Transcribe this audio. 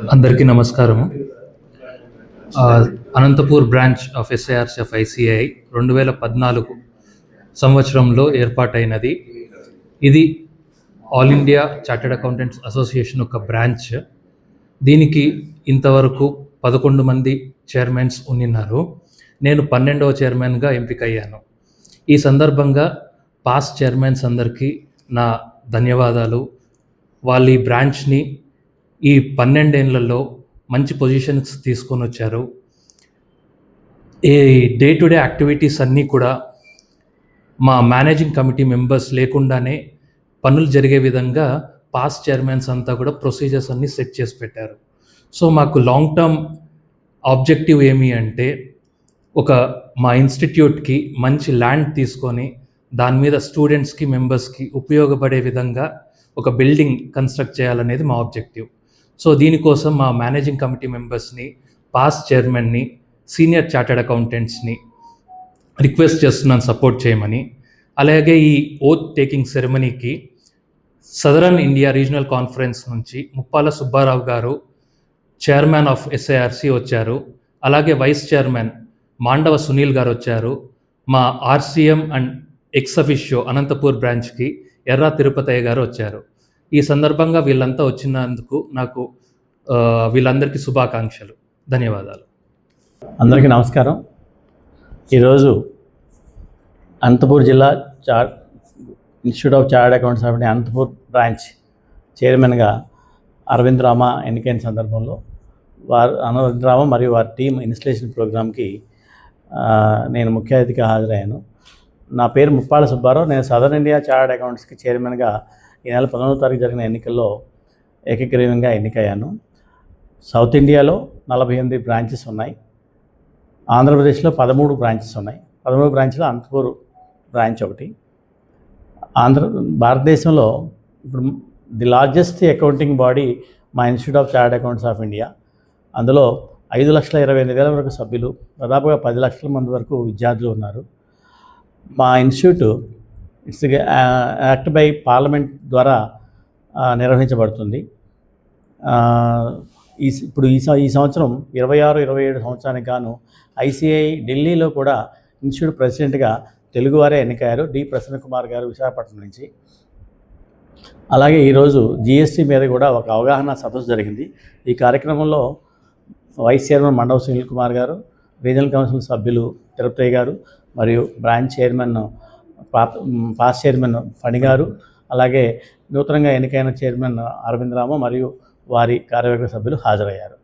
అందరికీ నమస్కారము. Anantapur branch of SIRC of ICI 2014 సంవత్సరంలో ఏర్పాటైనది. ఇది all India chartered accountants association ఒక బ్రాంచ్. దీనికి ఇంతవరకు 11 మంది చైర్మన్స్ ఉన్నారు. నేను 12వ చైర్మన్గా ఎంపికయ్యాను. ఈ సందర్భంగా పాస్ట్ చైర్మన్స్ అందరికీ నా ధన్యవాదాలు. వాళ్ళ ఈ బ్రాంచ్ని ఈ 12 ఏళ్లలో మంచి పొజిషన్స్ తీసుకొని వచ్చారు. ఈ డే టు డే యాక్టివిటీస్ అన్నీ కూడా మా మేనేజింగ్ కమిటీ మెంబర్స్ లేకుండానే పనులు జరిగే విధంగా పాస్ట్ చైర్మన్స్ అంతా కూడా ప్రొసీజర్స్ అన్నీ సెట్ చేసి పెట్టారు. సో మాకు లాంగ్ టర్మ్ ఆబ్జెక్టివ్ ఏమి అంటే మా ఇన్స్టిట్యూట్కి మంచి ల్యాండ్ తీసుకొని దాని మీద స్టూడెంట్స్కి మెంబర్స్కి ఉపయోగపడే విధంగా ఒక బిల్డింగ్ కన్స్ట్రక్ట్ చేయాలనేది మా ఆబ్జెక్టివ్. సో దీనికోసం మా మేనేజింగ్ కమిటీ మెంబర్స్ని, పాస్ట్ చైర్మన్ని, సీనియర్ చార్టెడ్ అకౌంటెంట్స్ని రిక్వెస్ట్ చేస్తున్నాను సపోర్ట్ చేయమని. అలాగే ఈ ఓత్ టేకింగ్ సెరమనీకి సదరన్ ఇండియా రీజనల్ కాన్ఫరెన్స్ నుంచి ముప్పాల సుబ్బారావు గారు చైర్మన్ ఆఫ్ ఎస్ఐఆర్సి వచ్చారు. అలాగే వైస్ చైర్మన్ మాండవ సునీల్ గారు వచ్చారు. మా RCM and ex officio Anantapur బ్రాంచ్కి ఎర్రా తిరుపతయ్య గారు వచ్చారు. ఈ సందర్భంగా వీళ్ళంతా వచ్చినందుకు నాకు వీళ్ళందరికీ శుభాకాంక్షలు. ధన్యవాదాలు. అందరికీ నమస్కారం. ఈరోజు అనంతపూర్ జిల్లా institute of chartered accounts of India Anantapur branch చైర్మన్గా అరవింద్ రామ ఎన్నికైన సందర్భంలో అరవింద్ రామ మరియు వారి టీం ఇన్స్టలేషన్ ప్రోగ్రామ్కి నేను ముఖ్య అతిథిగా హాజరయ్యాను. నా పేరు ముప్పాల సుబ్బారావు. నేను సదర్న్ ఇండియా చార్టర్డ్ అకౌంట్స్కి చైర్మన్గా ఈ నెల 11వ తారీఖు జరిగిన ఎన్నికల్లో ఏకగ్రీవంగా ఎన్నికయ్యాను. సౌత్ ఇండియాలో 48 బ్రాంచెస్ ఉన్నాయి. ఆంధ్రప్రదేశ్లో 13 బ్రాంచెస్ ఉన్నాయి. 13 బ్రాంచ్లో అనంతపూర్ బ్రాంచ్ ఒకటి. భారతదేశంలో ఇప్పుడు ది లార్జెస్ట్ అకౌంటింగ్ బాడీ మా institute of chartered accounts of India. అందులో 5,28,000 వరకు సభ్యులు, దాదాపుగా 10 లక్షల మంది వరకు విద్యార్థులు ఉన్నారు. మా institute it's act by parliament ద్వారా నిర్వహించబడుతుంది. ఇప్పుడు ఈ సంవత్సరం 26-27 సంవత్సరానికి గాను ఐసిఐ ఢిల్లీలో కూడా ఇన్స్టిట్యూట్ ప్రెసిడెంట్గా తెలుగువారే ఎన్నికయ్యారు, డి ప్రసన్న కుమార్ గారు విశాఖపట్నం నుంచి. అలాగే ఈరోజు జిఎస్టీ మీద కూడా ఒక అవగాహన సదస్సు జరిగింది. ఈ కార్యక్రమంలో వైస్ చైర్మన్ మండవ సునీల్ కుమార్ గారు, రీజనల్ కౌన్సిల్ సభ్యులు తిరుపతి గారు మరియు branch chairman past chairman Phani గారు, అలాగే నూతనంగా ఎన్నికైన చైర్మన్ అరవింద్ రామ మరియు వారి కార్యవర్గ సభ్యులు హాజరయ్యారు.